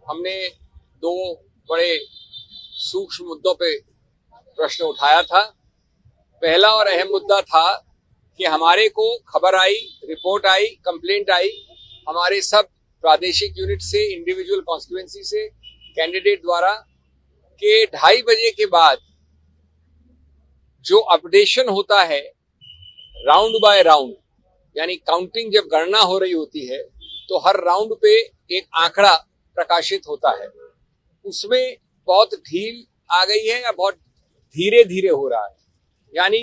हमने दो बड़े सूक्ष्म मुद्दों पे प्रश्न उठाया था। पहला और अहम मुद्दा था कि हमारे को खबर आई, रिपोर्ट आई, कंप्लेंट आई हमारे सब प्रादेशिक यूनिट से, इंडिविजुअल कॉन्स्टिट्यूएंसी से कैंडिडेट द्वारा कि 2:30 बजे के बाद जो अपडेशन होता है राउंड बाय राउंड, यानी काउंटिंग जब गणना हो रही होती है तो हर राउंड पे एक आंकड़ा प्रकाशित होता है, उसमें बहुत ढील आ गई है या बहुत धीरे धीरे हो रहा है, यानी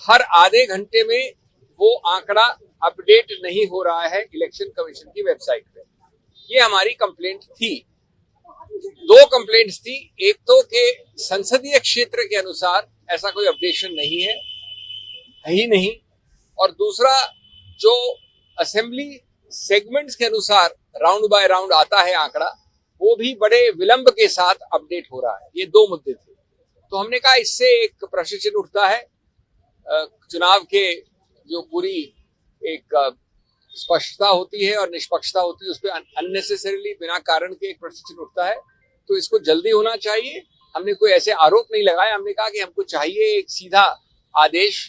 हर आधे घंटे में वो आंकड़ा अपडेट नहीं हो रहा है इलेक्शन कमीशन की वेबसाइट पे। ये हमारी कंप्लेंट थी। दो कंप्लेंट्स थी, एक तो कि संसदीय क्षेत्र के अनुसार ऐसा कोई अपडेशन नहीं है ही नहीं, और दूसरा जो असेंबली सेगमेंट्स के अनुसार राउंड बाय राउंड आता है आंकड़ा, वो भी बड़े विलंब के साथ अपडेट हो रहा है। ये दो मुद्दे थे। तो हमने कहा इससे एक प्रश्न चिन्ह उठता है, चुनाव के जो पूरी एक स्पष्टता होती है और निष्पक्षता होती है उस पर अननेसेसरीली बिना कारण के एक प्रश्न चिन्ह उठता है, तो इसको जल्दी होना चाहिए। हमने कोई ऐसे आरोप नहीं लगाए, हमने कहा कि हमको चाहिए एक सीधा आदेश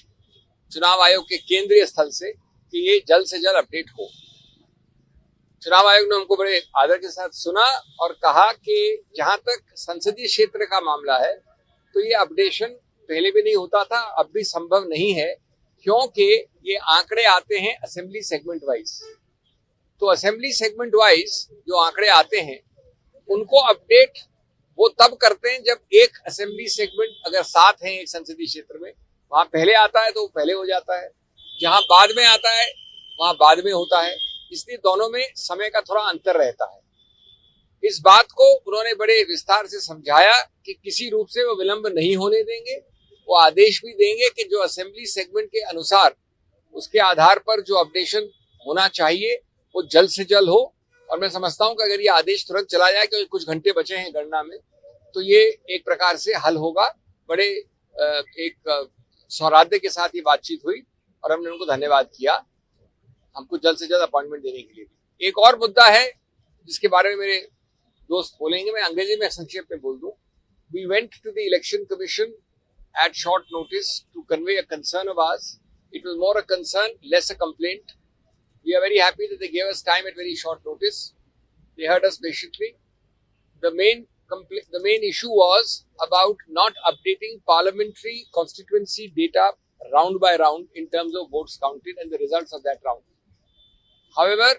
चुनाव आयोग के केंद्रीय स्थल से कि ये जल्द से जल्द अपडेट हो। चुनाव आयोग ने हमको बड़े आदर के साथ सुना और कहा कि जहां तक संसदीय क्षेत्र का मामला है तो ये अपडेशन पहले भी नहीं होता था, अब भी संभव नहीं है, क्योंकि ये आंकड़े आते हैं असेंबली सेगमेंट वाइज। तो असेंबली सेगमेंट वाइज जो आंकड़े आते हैं उनको अपडेट वो तब करते हैं जब एक असेंबली सेगमेंट अगर 7 है एक संसदीय क्षेत्र में, वहां पहले आता है तो वो पहले हो जाता है, जहां बाद में आता है वहां बाद में होता है, इसलिए दोनों में समय का थोड़ा अंतर रहता है। इस बात को उन्होंने बड़े विस्तार से समझाया कि किसी रूप से वो विलंब नहीं होने देंगे। वो आदेश भी देंगे कि जो असेंबली सेगमेंट के अनुसार उसके आधार पर जो अपडेशन होना चाहिए वो जल्द से जल्द हो। और मैं समझता हूं कि अगर ये आदेश तुरंत चला जाए, क्योंकि कुछ घंटे बचे हैं गणना में, तो ये एक प्रकार से हल होगा। बड़े एक सौहार्द के साथ ये बातचीत हुई और हमने उनको धन्यवाद किया हमको जल्द से जल्द अपॉइंटमेंट देने के लिए। एक और मुद्दा है जिसके बारे में मेरे दोस्त बोलेंगे, मैं अंग्रेजी में संक्षेप में बोल दूं। We went to the election commission at short notice to convey a concern of ours. It was more a concern, less a complaint. We are very happy that they gave us time at very short notice. They heard us patiently. The main issue was about not updating parliamentary constituency data round by round in terms of votes counted and the results of that round. However,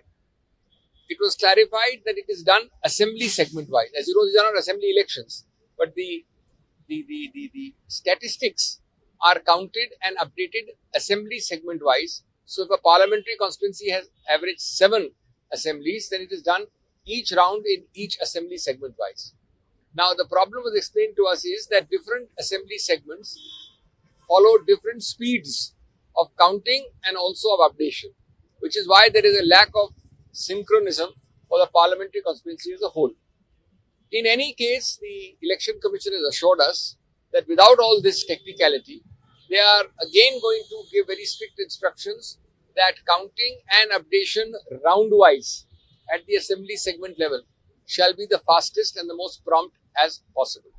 it was clarified that it is done assembly segment wise. As you know, these are not assembly elections, but the statistics are counted and updated assembly segment wise. So if a parliamentary constituency has averaged 7 assemblies, then it is done each round in each assembly segment wise. Now the problem was explained to us is that different assembly segments follow different speeds of counting and also of updation, which is why there is a lack of synchronism for the parliamentary constituency as a whole. In any case, the Election Commission has assured us that without all this technicality, they are again going to give very strict instructions that counting and updation round-wise at the assembly segment level shall be the fastest and the most prompt as possible.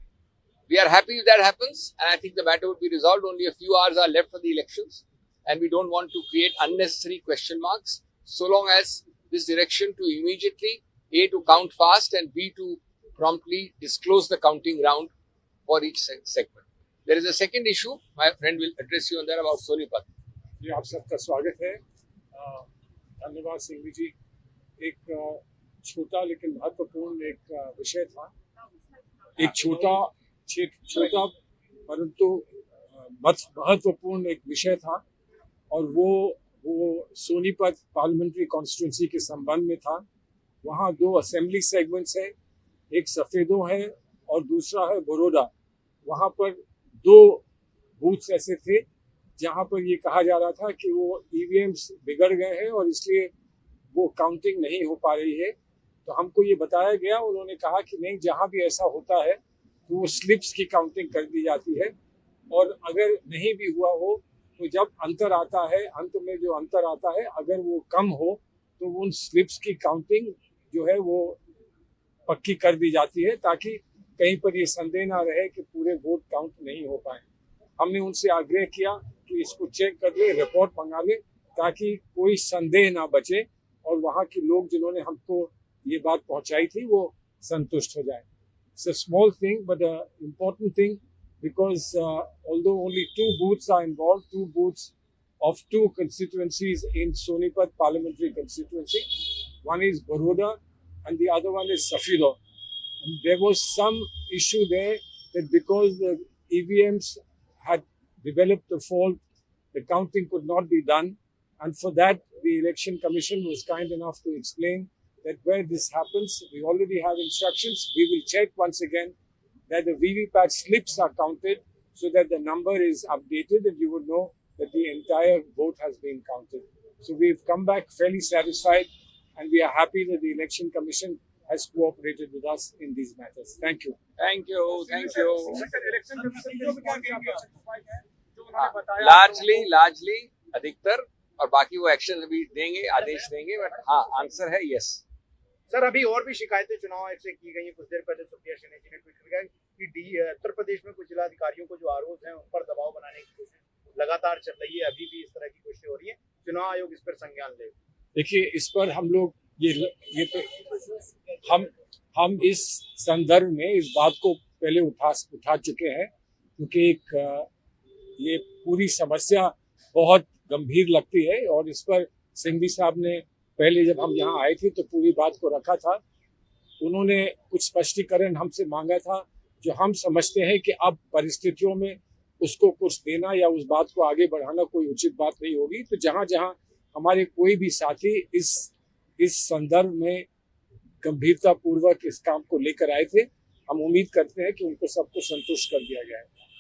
We are happy if that happens, and I think the matter would be resolved. Only a few hours are left for the elections, and we don't want to create unnecessary question marks, so long as this direction to immediately, A, to count fast, and B, to promptly disclose the counting round for each segment. There is a second issue. My friend will address you on that about Sonipat. जी, आप सबका स्वागत है। धन्यवाद सिंघवी जी। एक छोटा लेकिन महत्वपूर्ण एक विषय था, एक छोटा परंतु महत्वपूर्ण एक विषय था, और वो सोनीपत पार्लियामेंट्री कॉन्स्टिट्यूंसी के संबंध में था। वहाँ 2 असेंबली सेगमेंट्स हैं, एक सफेदो है और दूसरा है बड़ौदा। वहाँ पर 2 बूथ्स ऐसे थे जहाँ पर ये कहा जा रहा था कि वो ईवीएम्स बिगड़ गए हैं और इसलिए वो काउंटिंग नहीं हो पा रही है। तो हमको ये बताया गया, उन्होंने कहा कि नहीं, जहाँ भी ऐसा होता है तो वो स्लिप्स की काउंटिंग कर दी जाती है, और अगर नहीं भी हुआ हो तो जब अंतर आता है, अंत में जो अंतर आता है, अगर वो कम हो तो उन स्लिप्स की काउंटिंग जो है वो पक्की कर दी जाती है, ताकि कहीं पर ये संदेह ना रहे कि पूरे वोट काउंट नहीं हो पाए। हमने उनसे आग्रह किया कि इसको चेक कर ले, रिपोर्ट मंगा ले, ताकि कोई संदेह ना बचे और वहाँ के लोग जिन्होंने हमको ये बात पहुंचाई थी वो संतुष्ट हो जाए। It's a small thing but an important thing, because although only 2 booths are involved, 2 booths of 2 constituencies in Sonipat parliamentary constituency, one is Baroda and the other one is Safiro. And there was some issue there that because the EVMs had developed a fault, the counting could not be done, and for that the Election Commission was kind enough to explain that where this happens, we already have instructions. We will check once again that the VVPAT slips are counted so that the number is updated and you will know that the entire vote has been counted. So we've come back fairly satisfied and we are happy that the Election Commission has cooperated with us in these matters. Thank you. Thank you, thank you. Election commission जो भी बताया largely अधिकतर, और बाकी वो action अभी देंगे, आदेश देंगे, बट हाँ आंसर है यस। सर, अभी और भी शिकायतें चुनाव आयोग से की गई है। कुछ देर पहले सुप्रिया सेन जी ने ट्वीट किया कि उत्तर प्रदेश में कुछ जिलाधिकारियों को जो आरोप हैं उन पर दबाव बनाने की कोशिश लगातार चल रही है। अभी भी इस तरह की कोशिशें हो रही है, चुनाव आयोग इस पर संज्ञान ले। देखिए, इस पर हम लोग ये तो हम इस संदर्भ में इस बात को पहले उठा चुके हैं, क्योंकि ये पूरी समस्या बहुत गंभीर लगती है और इस पर सिंघवी साहब ने पहले जब हम यहाँ आए थे तो पूरी बात को रखा था। उन्होंने कुछ स्पष्टीकरण हमसे मांगा था, जो हम समझते हैं कि अब परिस्थितियों में उसको कुछ देना या उस बात को आगे बढ़ाना कोई उचित बात नहीं होगी। तो जहाँ जहाँ हमारे कोई भी साथी इस संदर्भ में गंभीरता पूर्वक इस काम को लेकर आए थे, हम उम्मीद करते हैं कि उनको सबको संतुष्ट कर दिया गया है।